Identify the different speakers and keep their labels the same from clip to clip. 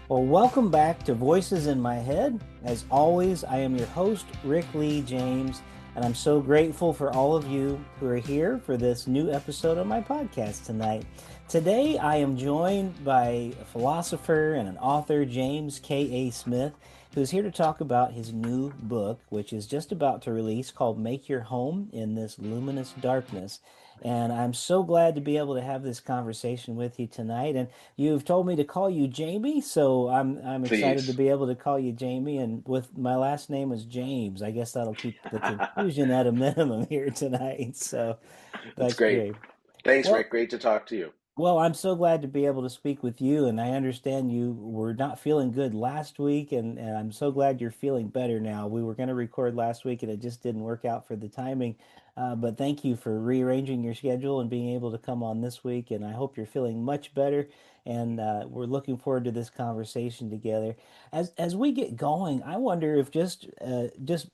Speaker 1: Well, welcome back to Voices in My Head. As always, I am your host, Rick Lee James, and I'm so grateful for all of you who are here for this new episode of my podcast tonight. Today, I am joined by a philosopher and an author, James K.A. Smith, who's here to talk about his new book, which is just about to release, called Make Your Home in This Luminous Darkness. And I'm so glad to be able to have this conversation with you tonight. And you've told me to call you Jamie, so I'm excited to
Speaker 2: Please.
Speaker 1: be able to call you Jamie. And with my last name is James, I guess that'll keep the confusion at a minimum here tonight. So
Speaker 2: That's
Speaker 1: that's
Speaker 2: great.
Speaker 1: great.
Speaker 2: Thanks,
Speaker 1: Well,
Speaker 2: Rick. Great to talk to you.
Speaker 1: I'm so glad to be able to speak with you, and I understand you were not feeling good last week, and I'm so glad you're feeling better now. We were going to record last week, and it just didn't work out for the timing. But thank you for rearranging your schedule and being able to come on this week, and I hope you're feeling much better. And we're looking forward to this conversation together. As we get going, I wonder if just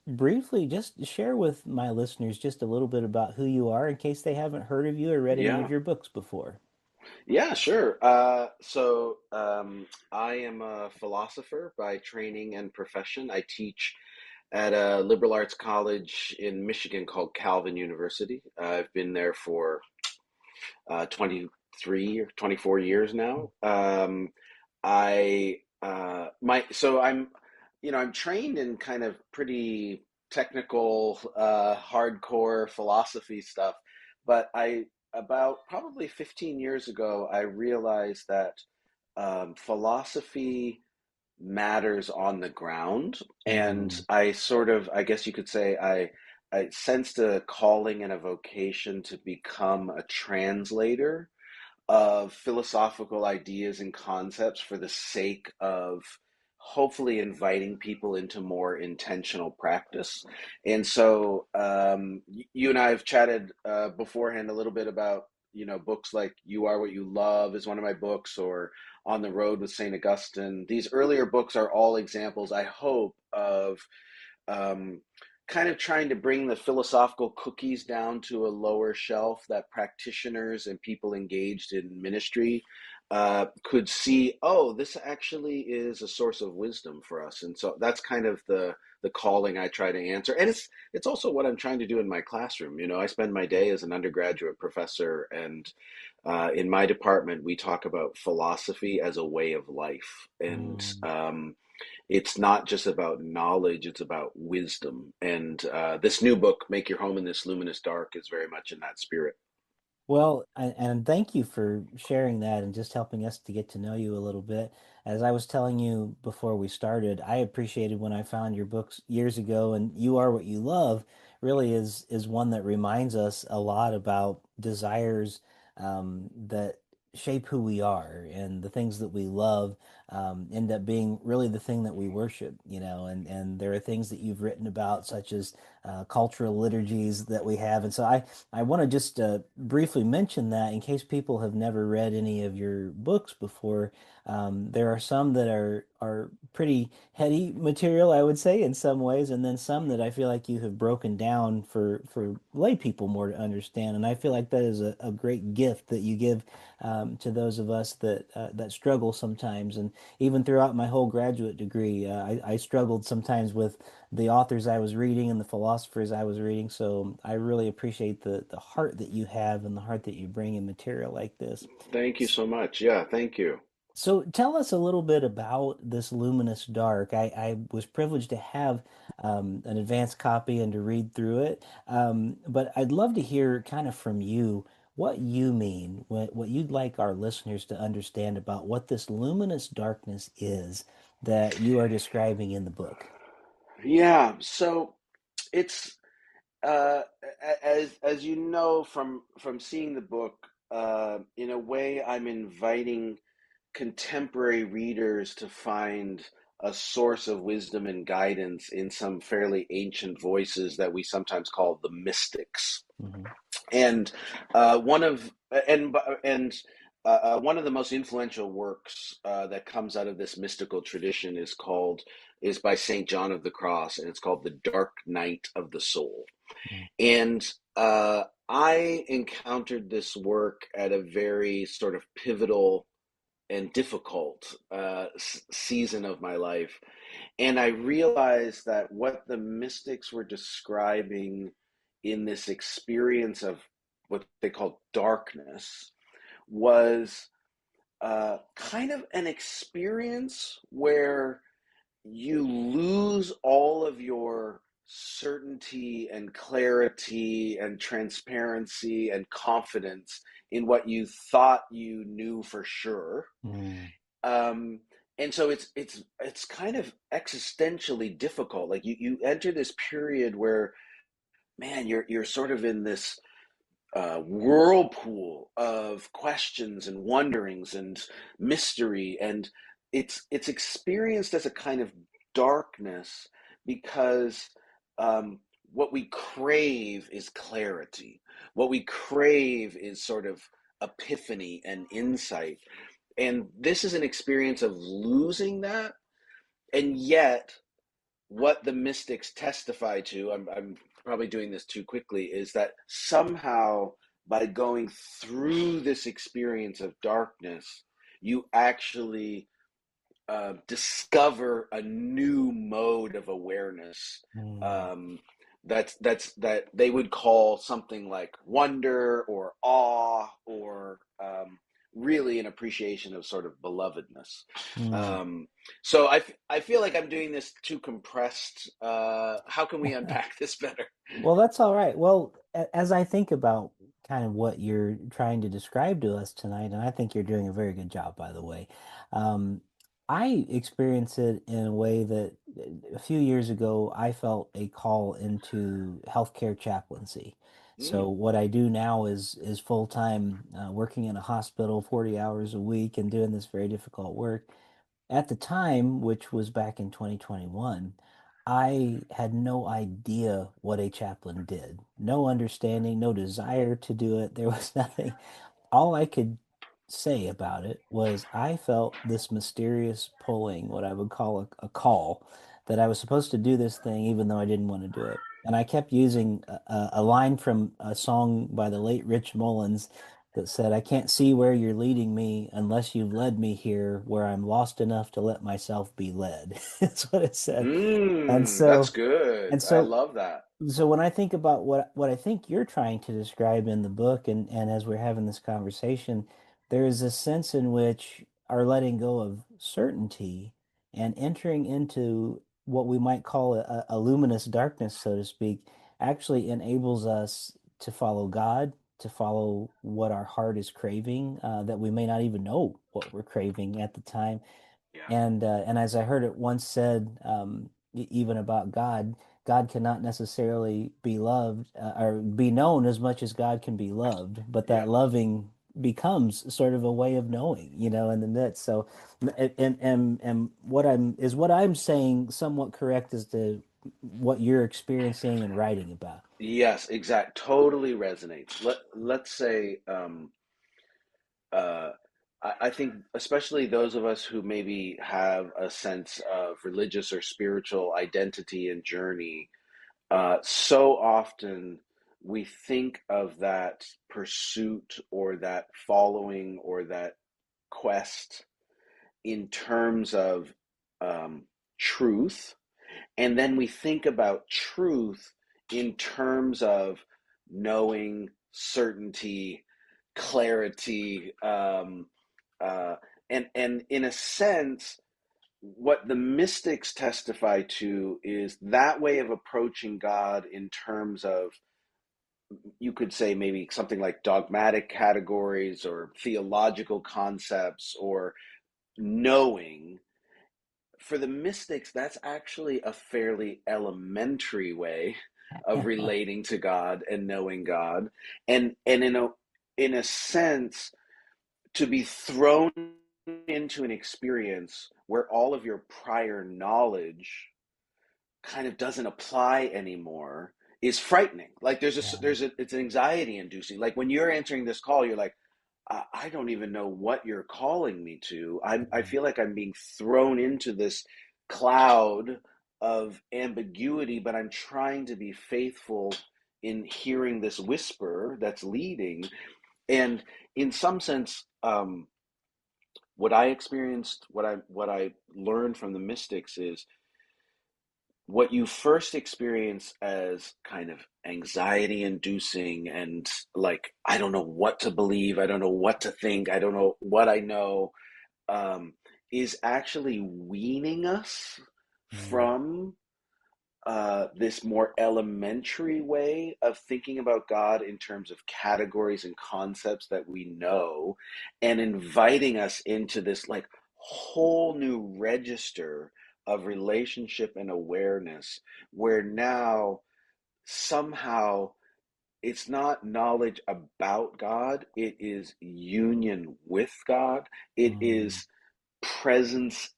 Speaker 1: briefly, just share with my listeners just a little bit about who you are in case they haven't heard of you or read any of
Speaker 2: Yeah.
Speaker 1: your books before.
Speaker 2: Yeah, sure. I am a philosopher by training and profession. I teach at a liberal arts college in Michigan called Calvin University. I've been there for 23 or 24 years now. I my so I'm trained in kind of pretty technical hardcore philosophy stuff, but I about probably 15 years ago I realized that philosophy matters on the ground, and
Speaker 1: Mm,
Speaker 2: I guess you could say I sensed a calling and a vocation to become a translator of philosophical ideas and concepts for the sake of hopefully inviting people into more intentional practice. And so you and I have chatted beforehand a little bit about, books like You Are What You Love is one of my books, or On the Road with St. Augustine. These earlier books are all examples, I hope, of um, kind of trying to bring the philosophical cookies down to a lower shelf that practitioners and people engaged in ministry could see. Oh, this actually is a source of wisdom for us, and so that's kind of the calling I try to answer, and it's also what I'm trying to do in my classroom. I spend my day as an undergraduate professor, and in my department we talk about philosophy as a way of life, and
Speaker 1: mm.
Speaker 2: it's not just about knowledge, it's about wisdom. And this new book, Make Your Home in This Luminous Dark, is very much in that spirit.
Speaker 1: And thank you for sharing that and just helping us to get to know you a little bit. As I was telling you before we started, I appreciated when I found your books years ago, and You Are What You Love really is one that reminds us a lot about desires that shape who we are, and the things that we love end up being really the thing that we worship, and there are things that you've written about, such as cultural liturgies that we have. And so I want to just briefly mention that in case people have never read any of your books before. There are some that are pretty heady material, I would say, in some ways, and then some that I feel like you have broken down for lay people more to understand. And I feel like that is a great gift that you give to those of us that struggle sometimes. And even throughout my whole graduate degree, I struggled sometimes with the authors I was reading and the philosophers I was reading. So I really appreciate the heart that you have and the heart that you bring in material like this.
Speaker 2: Thank you so much. Yeah, thank you.
Speaker 1: So tell us a little bit about this Luminous Dark. I was privileged to have an advanced copy and to read through it. But I'd love to hear kind of from you what you mean, what you'd like our listeners to understand about what this luminous darkness is that you are describing in the book.
Speaker 2: Yeah, so it's uh, as you know from seeing the book, in a way, I'm inviting contemporary readers to find a source of wisdom and guidance in some fairly ancient voices that we sometimes call the mystics.
Speaker 1: Hmm.
Speaker 2: And one of and one of the most influential works that comes out of this mystical tradition is by Saint John of the Cross, and it's called The Dark Night of the Soul. And I encountered this work at a very sort of pivotal and difficult season of my life. And I realized that what the mystics were describing in this experience of what they call darkness was kind of an experience where you lose all of your certainty and clarity and transparency and confidence in what you thought you knew for sure.
Speaker 1: Mm,
Speaker 2: um, and so it's kind of existentially difficult. Like you enter this period where, man, you're sort of in this whirlpool of questions and wonderings and mystery, and it's experienced as a kind of darkness because what we crave is clarity. What we crave is sort of epiphany and insight, and this is an experience of losing that. And yet what the mystics testify to, I'm probably doing this too quickly, is that somehow by going through this experience of darkness, you actually discover a new mode of awareness,
Speaker 1: mm,
Speaker 2: um, that they would call something like wonder or awe, or really an appreciation of sort of belovedness.
Speaker 1: mm.
Speaker 2: Um, so I feel like I'm doing this too compressed. How can we unpack this better?
Speaker 1: Well, that's all right. Well, as I think about kind of what you're trying to describe to us tonight, and I think you're doing a very good job, by the way. Um, I experienced it in a way that a few years ago, I felt a call into healthcare chaplaincy. So
Speaker 2: Mm,
Speaker 1: what I do now is full time, working in a hospital, 40 hours a week, and doing this very difficult work. At the time, which was back in 2021, I had no idea what a chaplain did. No understanding, no desire to do it. There was nothing. All I could say about it was I felt this mysterious pulling, what I would call a call, that I was supposed to do this thing even though I didn't want to do it. And I kept using a line from a song by the late Rich Mullins that said, I can't see where you're leading me unless you've led me here where I'm lost enough to let myself be led. That's what it said. And
Speaker 2: that's
Speaker 1: so,
Speaker 2: good.
Speaker 1: and
Speaker 2: I
Speaker 1: so
Speaker 2: love that.
Speaker 1: so when I think about what I think you're trying to describe in the book, and as we're having this conversation, there is a sense in which our letting go of certainty and entering into what we might call a luminous darkness, so to speak, actually enables us to follow God, to follow what our heart is craving, that we may not even know what we're craving at the time.
Speaker 2: Yeah.
Speaker 1: And as I heard it once said, even about God, God cannot necessarily be loved or be known as much as God can be loved, but
Speaker 2: Yeah.
Speaker 1: that loving becomes sort of a way of knowing, in the midst. So, and what I'm saying somewhat correct as to what you're experiencing and writing about.
Speaker 2: Yes, exact. Totally resonates. Let's say uh, I think especially those of us who maybe have a sense of religious or spiritual identity and journey, so often we think of that pursuit or that following or that quest in terms of um, truth, and then we think about truth in terms of knowing, certainty, clarity, uh, and in a sense, what the mystics testify to is that way of approaching God in terms of, you could say, maybe something like dogmatic categories or theological concepts or knowing. For the mystics, that's actually a fairly elementary way of relating to God and knowing God. And in a sense, to be thrown into an experience where all of your prior knowledge kind of doesn't apply anymore is frightening. Like
Speaker 1: Yeah.
Speaker 2: it's anxiety inducing. Like when you're answering this call, you're like, I don't even know what you're calling me to. I
Speaker 1: Mhm.
Speaker 2: feel like I'm being thrown into this cloud of ambiguity, but I'm trying to be faithful in hearing this whisper that's leading. And in some sense, what I experienced, what I learned from the mystics is what you first experience as kind of anxiety inducing and like, I don't know what to believe, I don't know what to think, I don't know what I know, um, is actually weaning us
Speaker 1: Mm,
Speaker 2: from this more elementary way of thinking about God in terms of categories and concepts that we know, and inviting us into this like whole new register of relationship and awareness, where now somehow it's not knowledge about God, it is union with God, it
Speaker 1: mm,
Speaker 2: is presence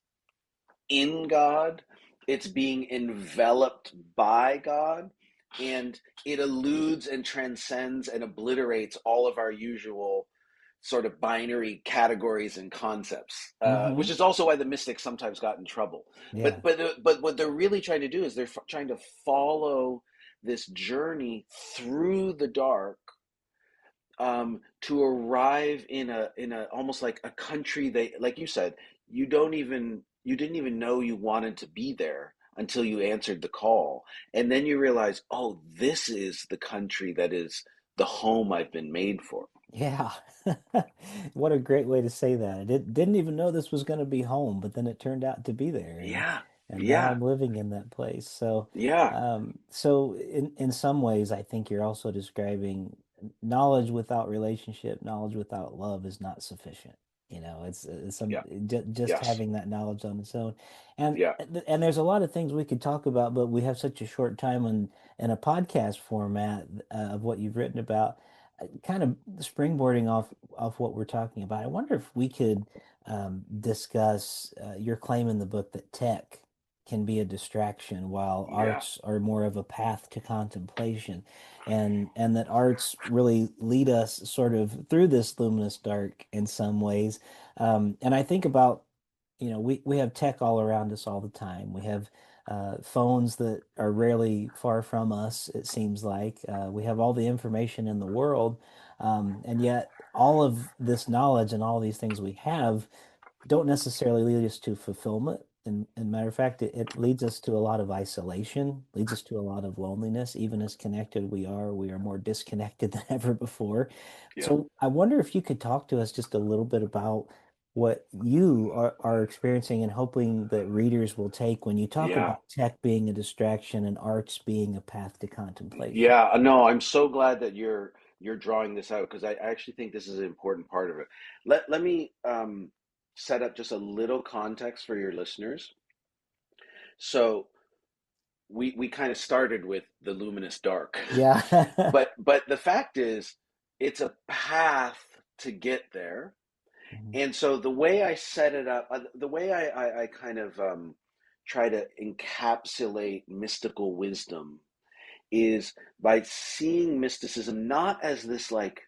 Speaker 2: in God, it's being enveloped by God, and it eludes and transcends and obliterates all of our usual sort of binary categories and concepts,
Speaker 1: mm-hmm.
Speaker 2: which is also why the mystics sometimes got in trouble.
Speaker 1: Yeah.
Speaker 2: But what they're really trying to do is they're trying to follow this journey through the dark, to arrive in a almost like a country they, like you said, you didn't even know you wanted to be there until you answered the call, and then you realize, oh, this is the country that is the home I've been made for.
Speaker 1: Yeah. What a great way to say that. I didn't even know this was going to be home, but then it turned out to be there,
Speaker 2: Yeah,
Speaker 1: and now
Speaker 2: yeah,
Speaker 1: I'm living in that place. So
Speaker 2: yeah,
Speaker 1: so in some ways I think you're also describing knowledge without relationship, knowledge without love is not sufficient. It's some
Speaker 2: yeah,
Speaker 1: just
Speaker 2: yes,
Speaker 1: having that knowledge on its own. And
Speaker 2: yeah,
Speaker 1: and there's a lot of things we could talk about, but we have such a short time in a podcast format of what you've written about, kind of springboarding off what we're talking about. I wonder if we could discuss your claim in the book that tech can be a distraction while
Speaker 2: yeah,
Speaker 1: arts are more of a path to contemplation, and that arts really lead us sort of through this luminous dark in some ways. And I think about, we have tech all around us all the time. We have phones that are rarely far from us, it seems like. We have all the information in the world, and yet all of this knowledge and all these things we have don't necessarily lead us to fulfillment. And matter of fact, it leads us to a lot of isolation, leads us to a lot of loneliness. Even as connected we are more disconnected than ever before.
Speaker 2: yeah,
Speaker 1: So I wonder if you could talk to us just a little bit about what you are experiencing and hoping that readers will take when you talk
Speaker 2: yeah.
Speaker 1: about tech being a distraction and arts being a path to contemplation.
Speaker 2: Yeah, no, I'm so glad that you're drawing this out because I actually think this is an important part of it. Let me set up just a little context for your listeners. So we kind of started with the luminous dark,
Speaker 1: Yeah.
Speaker 2: but the fact is, it's a path to get there.
Speaker 1: Mhm.
Speaker 2: And so the way I set it up, the way I kind of try to encapsulate mystical wisdom is by seeing mysticism not as this like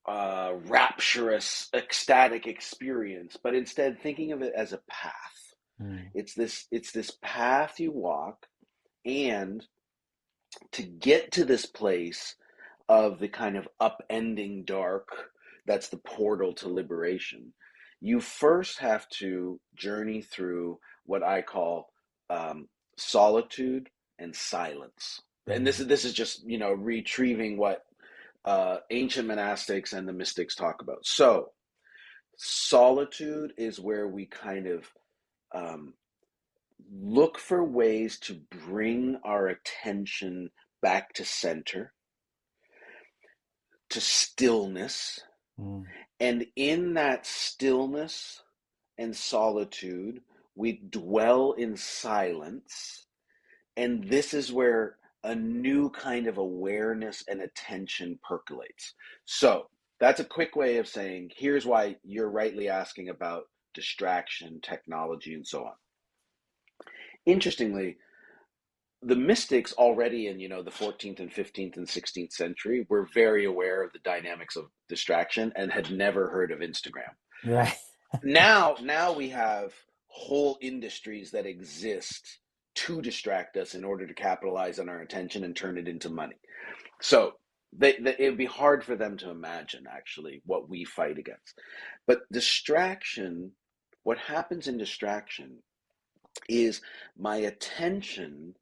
Speaker 2: rapturous, ecstatic experience, but instead thinking of it as a path.
Speaker 1: Mm,
Speaker 2: It's this path you walk, and to get to this place of the kind of upending dark that's the portal to liberation, you first have to journey through what I call solitude and silence. And
Speaker 1: mm,
Speaker 2: this is just, you know, retrieving what ancient monastics and the mystics talk about. So solitude is where we kind of um, look for ways to bring our attention back to center, to stillness.
Speaker 1: mm,
Speaker 2: And in that stillness and solitude, we dwell in silence. And this is where a new kind of awareness and attention percolates. So that's a quick way of saying here's why you're rightly asking about distraction, technology, and so on. Interestingly, the mystics already in, you know, the 14th and 15th and 16th century were very aware of the dynamics of distraction and had never heard of Instagram.
Speaker 1: right.
Speaker 2: Now we have whole industries that exist to distract us in order to capitalize on our attention and turn it into money. So it would be hard for them to imagine actually what we fight against. But distraction, what happens in distraction is my attention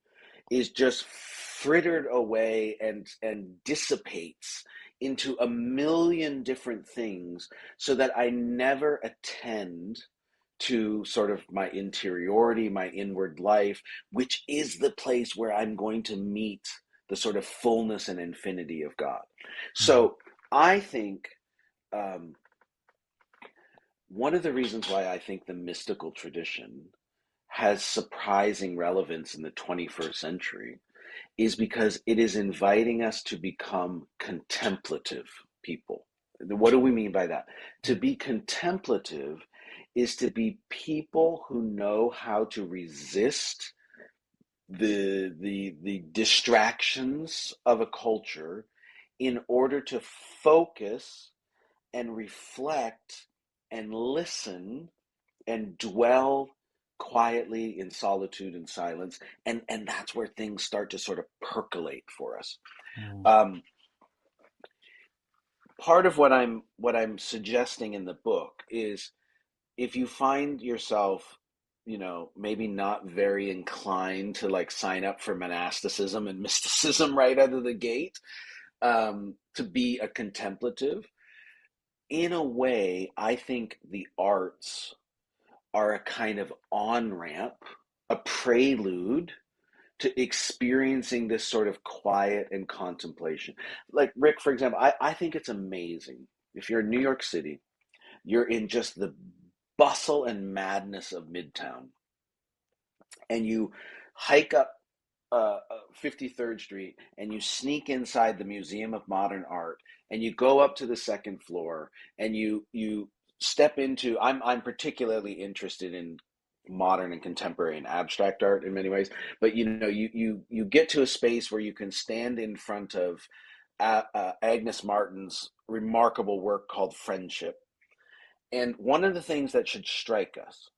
Speaker 2: is just frittered away and dissipates into a million different things so that I never attend to sort of my interiority, my inward life, which is the place where I'm going to meet the sort of fullness and infinity of God.
Speaker 1: Mhm.
Speaker 2: So I think um, one of the reasons why I think the mystical tradition has surprising relevance in the 21st century is because it is inviting us to become contemplative people. What do we mean by that? To be contemplative is to be people who know how to resist the distractions of a culture in order to focus and reflect and listen and dwell quietly in solitude and silence, and that's where things start to sort of percolate for us.
Speaker 1: Mhm.
Speaker 2: um, Part of what I'm suggesting in the book is, if you find yourself, maybe not very inclined to like sign up for monasticism and mysticism right out of the gate, to be a contemplative, in a way I think the arts are a kind of on ramp, a prelude to experiencing this sort of quiet and contemplation. Like Rick, for example, I think it's amazing. If you're in New York City, you're in just the bustle and madness of Midtown, and you hike up 53rd Street and you sneak inside the Museum of Modern Art and you go up to the second floor and you step into, I'm particularly interested in modern and contemporary and abstract art in many ways, but you get to a space where you can stand in front of Agnes Martin's remarkable work called Friendship. And one of the things that should strike us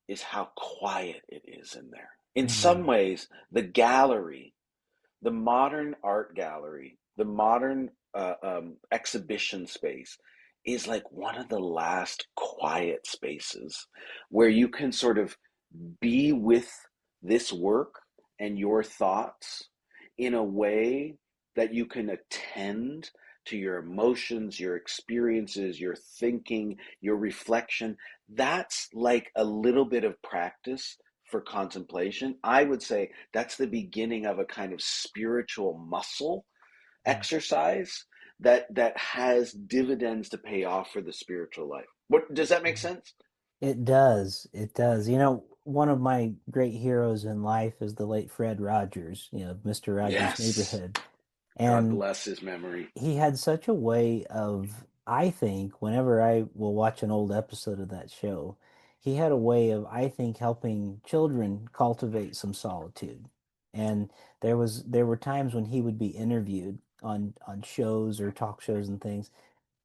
Speaker 2: is how quiet it is in there. In some
Speaker 1: Mhm.
Speaker 2: ways, the gallery, the modern art gallery, the modern exhibition space is like one of the last quiet spaces where you can sort of be with this work and your thoughts in a way that you can attend to your emotions, your experiences, your thinking, your reflection. That's like a little bit of practice for contemplation. I would say that's the beginning of a kind of spiritual muscle exercise that has dividends to pay off for the spiritual life. What does that make
Speaker 1: Mhm.
Speaker 2: sense?
Speaker 1: It does. It does. You know, one of my great heroes in life is the late Fred Rogers, Mr. Rogers'
Speaker 2: Yes.
Speaker 1: Neighborhood.
Speaker 2: God
Speaker 1: And
Speaker 2: bless his memory.
Speaker 1: he had such a way of, I think, whenever I will watch an old episode of that show, he had a way of, I think, helping children cultivate some solitude. And there were times when he would be interviewed on shows or talk shows and things,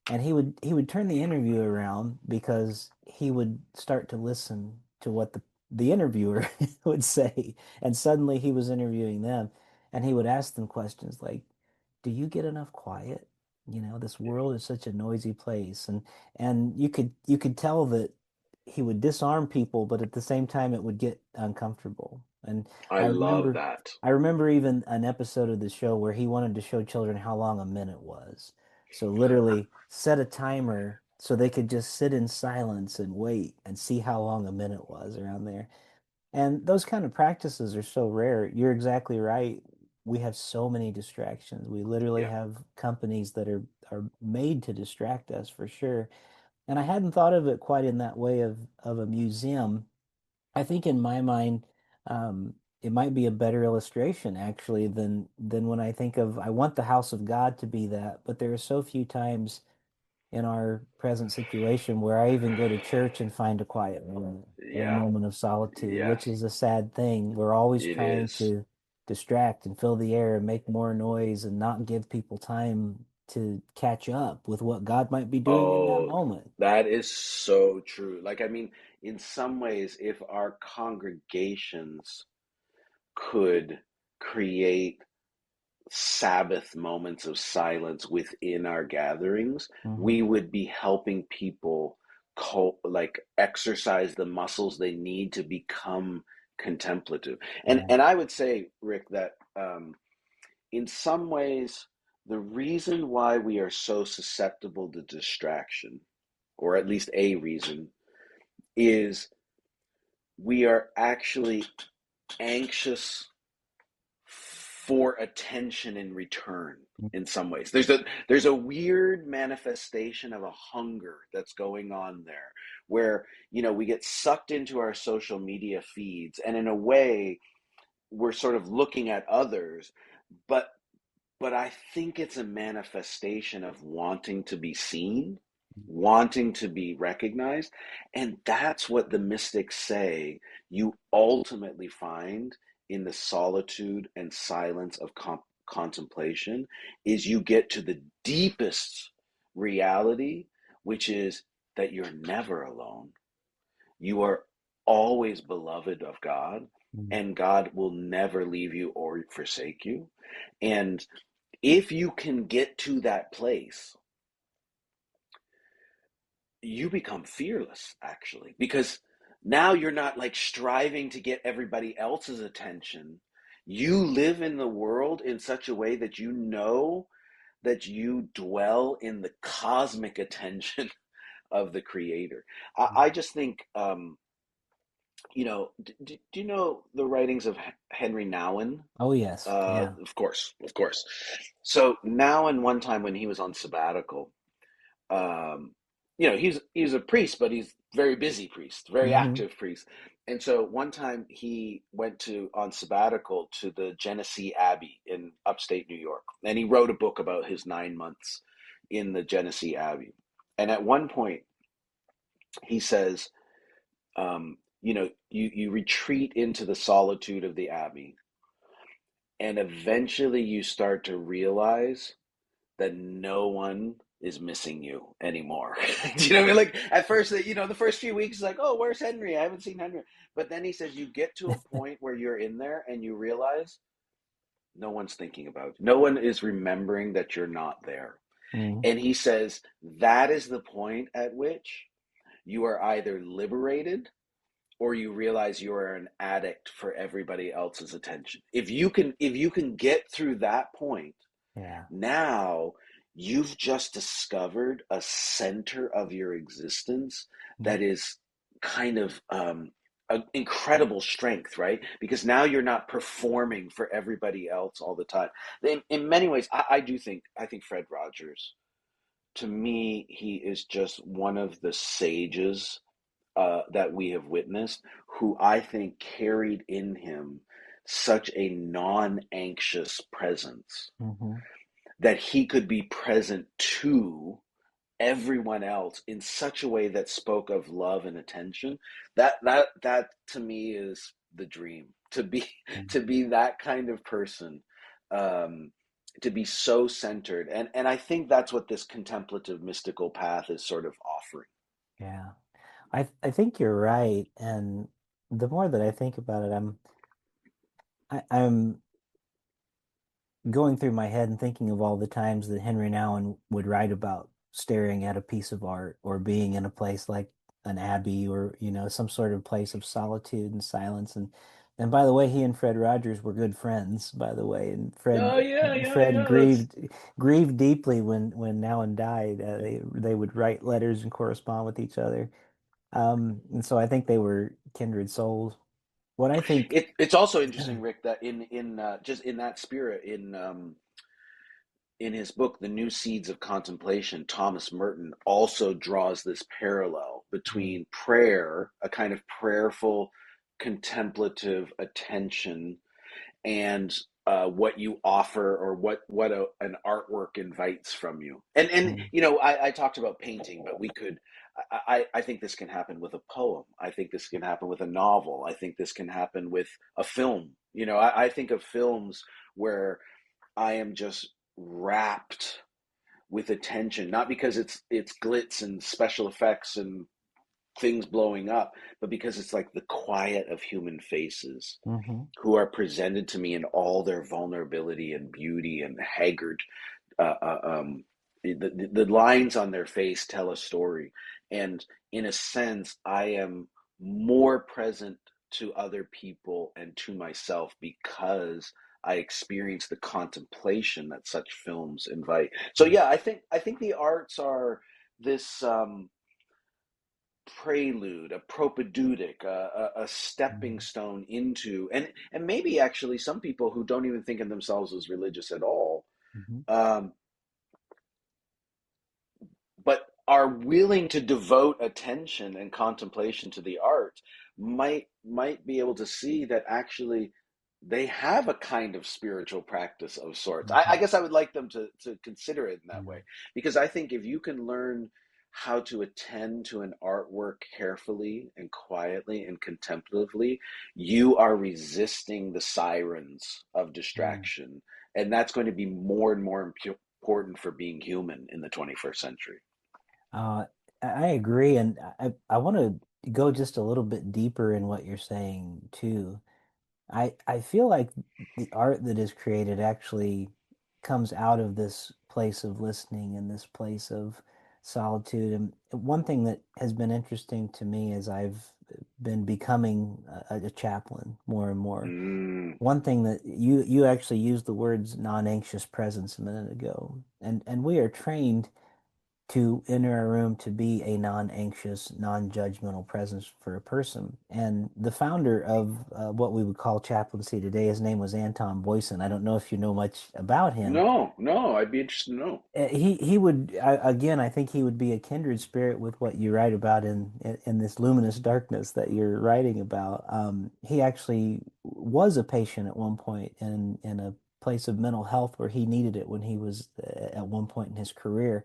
Speaker 1: and he would turn the interview around because he would start to listen to what the interviewer would say, and suddenly he was interviewing them, and he would ask them questions like, do you get enough quiet? This world is such a noisy place, and you could tell that he would disarm people, but at the same time it would get uncomfortable. And
Speaker 2: I
Speaker 1: i
Speaker 2: love
Speaker 1: remember
Speaker 2: that.
Speaker 1: i remember even an episode of the show where he wanted to show children how long a minute was, so literally set a timer so they could just sit in silence and wait and see how long a minute was around there. And those kind of practices are so rare. You're exactly right. We have so many distractions. We literally
Speaker 2: Yeah.
Speaker 1: have companies that are made to distract us for sure. And I hadn't thought of it quite in that way of a museum. I think in my mind, it might be a better illustration actually than when I think of I want the house of God to be that, but there are so few times in our present situation where I even go to church and find a quiet moment or a
Speaker 2: Yeah.
Speaker 1: moment of solitude,
Speaker 2: Yeah.
Speaker 1: which is a sad thing. We're always
Speaker 2: It
Speaker 1: trying
Speaker 2: is.
Speaker 1: to distract and fill the air and make more noise and not give people time to catch up with what God might be doing in that
Speaker 2: Oh,
Speaker 1: moment.
Speaker 2: that is so true. Like, I mean, in some ways, if our congregations could create Sabbath moments of silence within our gatherings,
Speaker 1: Hmm.
Speaker 2: we would be helping people like exercise the muscles they need to become contemplative. And
Speaker 1: Yeah.
Speaker 2: and I would say, Rick, that in some ways, the reason why we are so susceptible to distraction, or at least a reason, is we are actually anxious for attention in return in some ways. There's a weird manifestation of a hunger that's going on there where, we get sucked into our social media feeds, and in a way we're sort of looking at others, but I think it's a manifestation of wanting to be seen, wanting to be recognized. And that's what the mystics say you ultimately find in the solitude and silence of contemplation is you get to the deepest reality, which is that you're never alone. You are always beloved of God,
Speaker 1: Mm.
Speaker 2: and God will never leave you or forsake you. And if you can get to that place, you become fearless, actually, because now you're not like striving to get everybody else's attention. You live in the world in such a way that you know that you dwell in the cosmic attention of the Creator. I just think, do you know the writings of Henry Nouwen?
Speaker 1: Oh, yes. Yeah.
Speaker 2: Of course, of course. So Nouwen, one time when he was on sabbatical, um, he's a priest, but he's very busy priest, very
Speaker 1: Hmm.
Speaker 2: active priest. And so one time he went to on sabbatical to the Genesee Abbey in upstate New York, and he wrote a book about his 9 months in the Genesee Abbey. And at one point, he says, you retreat into the solitude of the Abbey, and eventually you start to realize that no one is missing you anymore. Do you know what I mean? Like at first, the first few weeks, like, oh, where's Henry? I haven't seen Henry. But then he says you get to a point where you're in there and you realize no one's thinking about you. No one is remembering that you're not there.
Speaker 1: Hmm.
Speaker 2: And he says that is the point at which you are either liberated or you realize you are an addict for everybody else's attention. If you can get through that point,
Speaker 1: Yeah.
Speaker 2: now you've just discovered a center of your existence that is kind of an incredible strength, right? Because now you're not performing for everybody else all the time. In many ways, I think Fred Rogers, to me, he is just one of the sages that we have witnessed, who I think carried in him such a non-anxious presence
Speaker 1: Hmm.
Speaker 2: that he could be present to everyone else in such a way that spoke of love and attention. That to me is the dream, to be to be that kind of person, um to be so centered, and I think that's what this contemplative mystical path is sort of offering.
Speaker 1: Yeah. I think you're right. And the more that I think about it, I'm going through my head and thinking of all the times that Henry Nouwen would write about staring at a piece of art or being in a place like an abbey or, some sort of place of solitude and silence. And by the way, he and Fred Rogers were good friends, by the way. And
Speaker 2: Oh yeah, yeah,
Speaker 1: Fred
Speaker 2: yeah. That's
Speaker 1: grieved deeply when Nouwen died. They would write letters and correspond with each other. And so I think they were kindred souls. What I think,
Speaker 2: it's also interesting, Rick, that in just in that spirit, in his book, The New Seeds of Contemplation, Thomas Merton also draws this parallel between prayer, a kind of prayerful, contemplative attention, and what you offer, or what an artwork invites from you. And
Speaker 1: Mm,
Speaker 2: I talked about painting, but we could. I think this can happen with a poem. I think this can happen with a novel. I think this can happen with a film. I think of films where I am just wrapped with attention, not because it's glitz and special effects and things blowing up, but because it's like the quiet of human faces
Speaker 1: Mm-hmm.
Speaker 2: who are presented to me in all their vulnerability and beauty and haggard. Uh, uh, um, the lines on their face tell a story, and in a sense, I am more present to other people and to myself because I experience the contemplation that such films invite. So yeah, I think the arts are this prelude, a propedeutic, a stepping stone into, and maybe actually some people who don't even think of themselves as religious at all,
Speaker 1: Mm-hmm.
Speaker 2: um, but are willing to devote attention and contemplation to the art, might be able to see that actually they have a kind of spiritual practice of sorts. I
Speaker 1: Mm-hmm.
Speaker 2: guess I would like them to consider it in that
Speaker 1: Mm-hmm.
Speaker 2: way, because I think if you can learn how to attend to an artwork carefully and quietly and contemplatively, you are resisting the sirens of distraction, and that's going to be more and more important for being human in the 21st century.
Speaker 1: Uh, I agree, and I want to go just a little bit deeper in what you're saying too. I feel like the art that is created actually comes out of this place of listening and this place of solitude. And one thing that has been interesting to me as I've been becoming a chaplain more and more.
Speaker 2: Mm,
Speaker 1: One thing that you actually used the words non-anxious presence a minute ago, and we are trained to enter a room to be a non-anxious, non-judgmental presence for a person. And the founder of what we would call chaplaincy today, his name was Anton Boyson. I don't know if you know much about him.
Speaker 2: no, no, I'd be interested to know.
Speaker 1: He would again. I think he would be a kindred spirit with what you write about in this luminous darkness that you're writing about. He actually was a patient at one point in a place of mental health where he needed it when he was at one point in his career.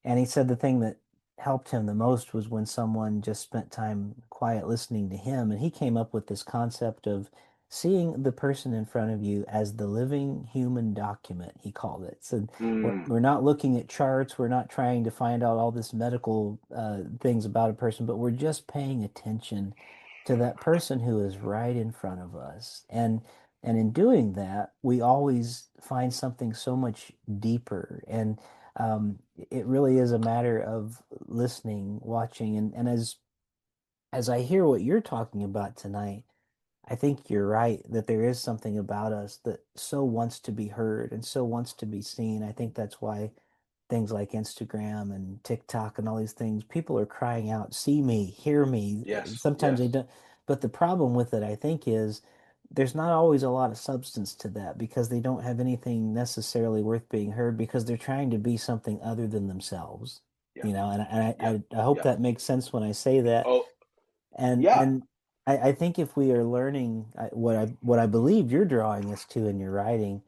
Speaker 1: And he said the thing that helped him the most was when someone just spent time quiet listening to him. And he came up with this concept of seeing the person in front of you as the living human document, he called it. So
Speaker 2: Mm,
Speaker 1: we're not looking at charts, we're not trying to find out all this medical things about a person, but we're just paying attention to that person who is right in front of us. And in doing that, we always find something so much deeper. And it really is a matter of listening, watching, and as I hear what you're talking about tonight, I think you're right that there is something about us that so wants to be heard and so wants to be seen. I think that's why things like Instagram and TikTok and all these things, people are crying out, see me, hear me.
Speaker 2: yes,
Speaker 1: Sometimes they
Speaker 2: yes,
Speaker 1: don't. But the problem with it, I think, is there's not always a lot of substance to that because they don't have anything necessarily worth being heard because they're trying to be something other than themselves.
Speaker 2: yeah,
Speaker 1: You know, and
Speaker 2: yeah,
Speaker 1: I hope
Speaker 2: yeah.
Speaker 1: that makes sense when I say that.
Speaker 2: Oh,
Speaker 1: And
Speaker 2: yeah,
Speaker 1: and I think if we are learning what I believe you're drawing us to in your writing,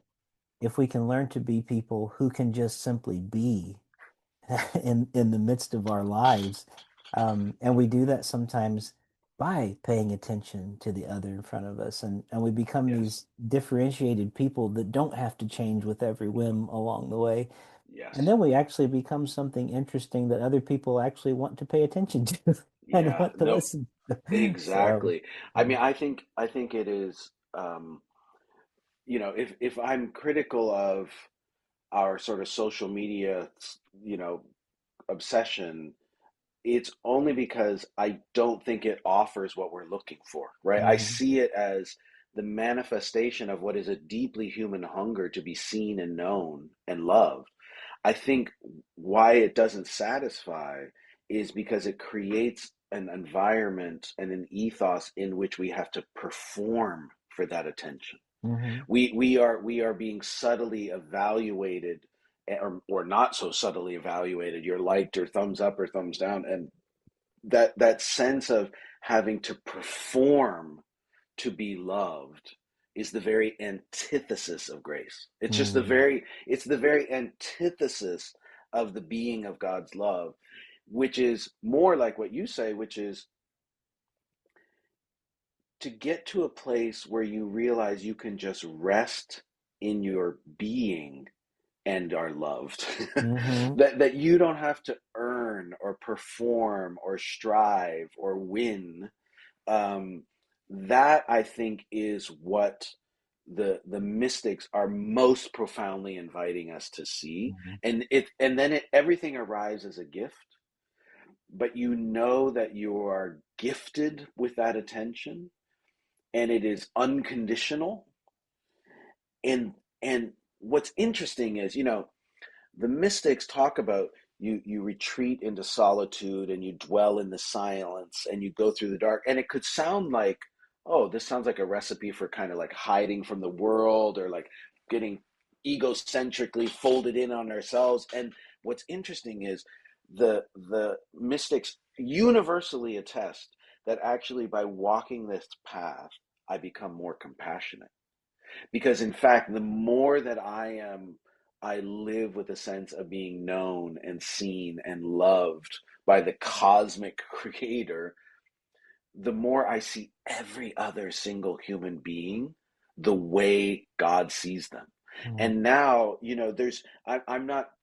Speaker 1: if we can learn to be people who can just simply be in the midst of our lives. And we do that sometimes by paying attention to the other in front of us. And we become
Speaker 2: yes,
Speaker 1: these differentiated people that don't have to change with every whim along the way. And
Speaker 2: yes,
Speaker 1: then we actually become something interesting that other people actually want to pay attention to and
Speaker 2: yeah.
Speaker 1: want to
Speaker 2: No,
Speaker 1: listen to. So,
Speaker 2: exactly. I
Speaker 1: yeah.
Speaker 2: mean, I think it is. If I'm critical of our sort of social media, you know, obsession, it's only because I don't think it offers what we're looking for, right? I
Speaker 1: Hmm.
Speaker 2: see it as the manifestation of what is a deeply human hunger to be seen and known and loved. I think why it doesn't satisfy is because it creates an environment and an ethos in which we have to perform for that attention.
Speaker 1: Hmm.
Speaker 2: We are being subtly evaluated, or not so subtly evaluated. You're liked or thumbs up or thumbs down, and that sense of having to perform to be loved is the very antithesis of grace.
Speaker 1: Hmm.
Speaker 2: It's the very antithesis of the being of God's love, which is more like what you say, which is to get to a place where you realize you can just rest in your being and are loved.
Speaker 1: Hmm.
Speaker 2: That you don't have to earn earn or perform or strive or win. um, that I think is what the mystics are most profoundly inviting us to see,
Speaker 1: Mhm.
Speaker 2: and then everything arrives as a gift, but you know that you are gifted with that attention, and it is unconditional. And what's interesting is, the mystics talk about you retreat into solitude and you dwell in the silence and you go through the dark, and it could sound like, oh, this sounds like a recipe for kind of like hiding from the world, or like getting egocentrically folded in on ourselves. And what's interesting is the mystics universally attest that actually by walking this path I become more compassionate, because in fact the more that I live with a sense of being known and seen and loved by the cosmic creator, the more I see every other single human being the way God sees them.
Speaker 1: Mm.
Speaker 2: And now,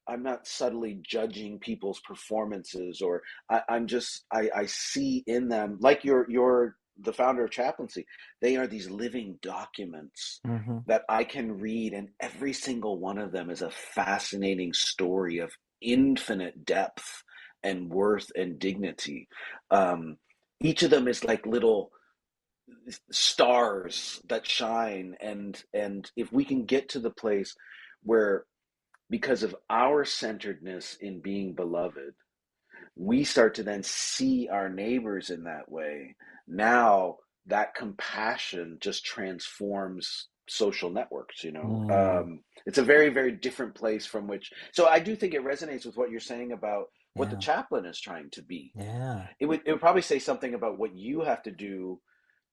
Speaker 2: I'm not subtly judging people's performances, or I see in them, like you're the founder of chaplaincy. They are these living documents
Speaker 1: Mhm.
Speaker 2: that I can read, and every single one of them is a fascinating story of infinite depth and worth and dignity. Um, each of them is like little stars that shine, and if we can get to the place where, because of our centeredness in being beloved, we start to then see our neighbors in that way, now that compassion just transforms social networks.
Speaker 1: Mm.
Speaker 2: It's a very, very different place from which, so I do think it resonates with what you're saying about what the
Speaker 1: Yeah.
Speaker 2: chaplain is trying to be.
Speaker 1: Yeah.
Speaker 2: It would probably say something about what you have to do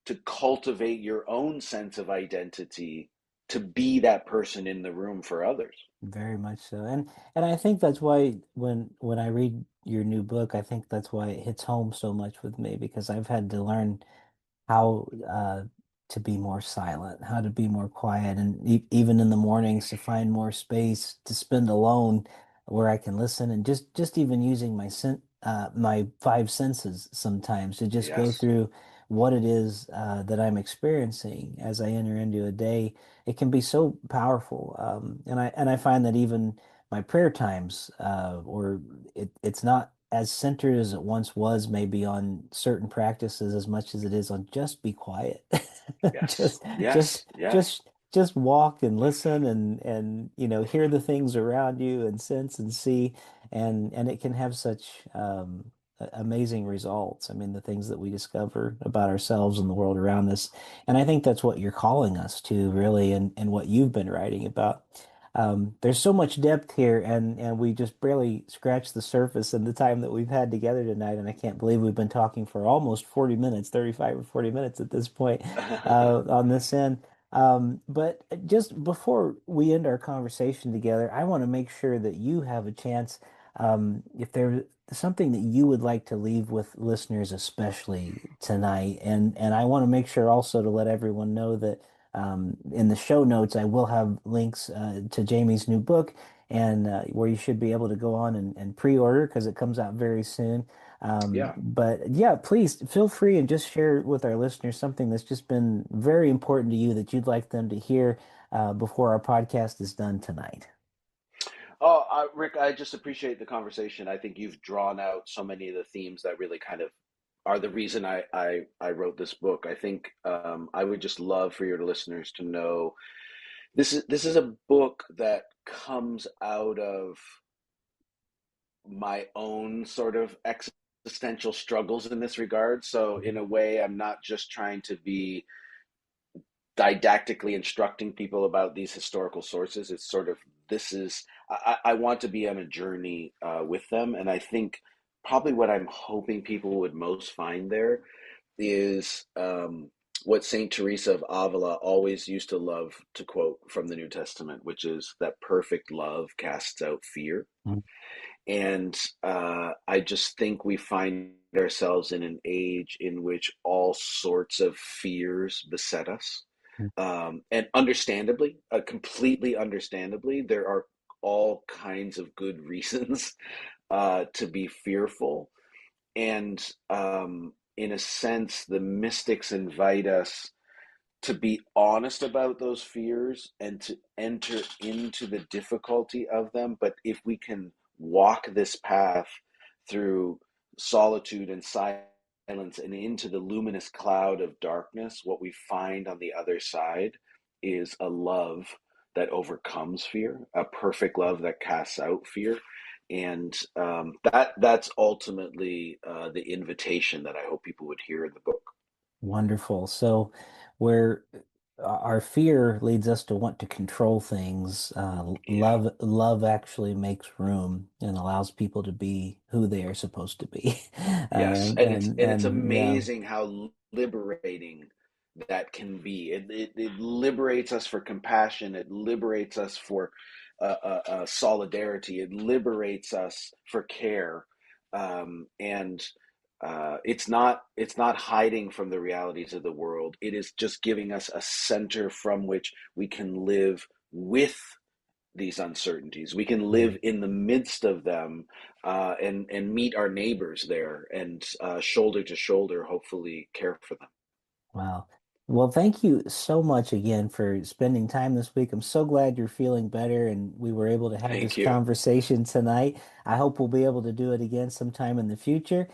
Speaker 2: to cultivate your own sense of identity, to be that person in the room for others.
Speaker 1: Very much so. And I think that's why when I read your new book, I think that's why it hits home so much with me, because I've had to learn how to be more silent, how to be more quiet, and even in the mornings to find more space to spend alone where I can listen, and just even using my five senses sometimes to just go
Speaker 2: Yes.
Speaker 1: through what it is that I'm experiencing as I enter into a day. It can be so powerful, and I find that even my prayer times, or it's not as centered as it once was, maybe on certain practices as much as it is on just be quiet.
Speaker 2: Yes.
Speaker 1: Just just
Speaker 2: Yes. Yes.
Speaker 1: just walk and listen, and hear the things around you and sense and see, and it can have such amazing results. I mean, the things that we discover about ourselves and the world around us. And I think that's what you're calling us to, really, and what you've been writing about. There's so much depth here, and we just barely scratched the surface in the time that we've had together tonight. And I can't believe we've been talking for almost 40 minutes, 35 or 40 minutes at this point on this end. But just before we end our conversation together, I want to make sure that you have a chance, if there's something that you would like to leave with listeners, especially tonight. And I want to make sure also to let everyone know that in the show notes, I will have links to Jamie's new book, and where you should be able to go on and pre-order because it comes out very soon.
Speaker 2: Yeah.
Speaker 1: But yeah, please feel free and just share with our listeners something that's just been very important to you that you'd like them to hear before our podcast is done tonight.
Speaker 2: Oh, Rick, I just appreciate the conversation. I think you've drawn out so many of the themes that really kind of are the reason I wrote this book. I think I would just love for your listeners to know this is a book that comes out of my own sort of existential struggles in this regard. So in a way, I'm not just trying to be didactically instructing people about these historical sources. It's sort of, this is, I want to be on a journey with them. And I think probably what I'm hoping people would most find there is what Saint Teresa of Avila always used to love to quote from the New Testament, which is that perfect love casts out fear.
Speaker 1: Mhm.
Speaker 2: And I just think we find ourselves in an age in which all sorts of fears beset us. And understandably, completely understandably, there are all kinds of good reasons to be fearful. And in a sense, the mystics invite us to be honest about those fears and to enter into the difficulty of them. But if we can walk this path through solitude and silence and into the luminous cloud of darkness, what we find on the other side is a love that overcomes fear, a perfect love that casts out fear. And that's ultimately the invitation that I hope people would hear in the book.
Speaker 1: Wonderful. So, where our fear leads us to want to control things,
Speaker 2: Yeah.
Speaker 1: love actually makes room and allows people to be who they are supposed to be.
Speaker 2: Yes, and it's
Speaker 1: And yeah,
Speaker 2: amazing how liberating that can be. It liberates us for compassion. It liberates us for solidarity. It liberates us for care, and it's not hiding from the realities of the world. It is just giving us a center from which we can live with these uncertainties. We can
Speaker 1: yeah.
Speaker 2: live in the midst of them, and meet our neighbors there, and shoulder to shoulder, hopefully care for them.
Speaker 1: Wow. Well, thank you so much again for spending time this week. I'm so glad you're feeling better and we were able to have this
Speaker 2: Thank you.
Speaker 1: conversation tonight. I hope we'll be able to do it again sometime in the future.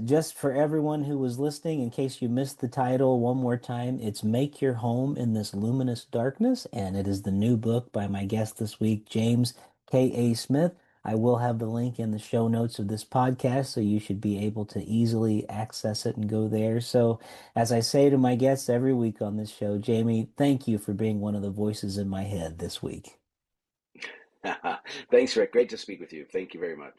Speaker 1: Just for everyone who was listening, in case you missed the title one more time, it's Make Your Home in This Luminous Darkness, and it is the new book by my guest this week, James K.A. Smith. I will have the link in the show notes of this podcast, so you should be able to easily access it and go there. So, as I say to my guests every week on this show, Jamie, thank you for being one of the voices in my head this week.
Speaker 2: Thanks, Rick. Great to speak with you. Thank you very much.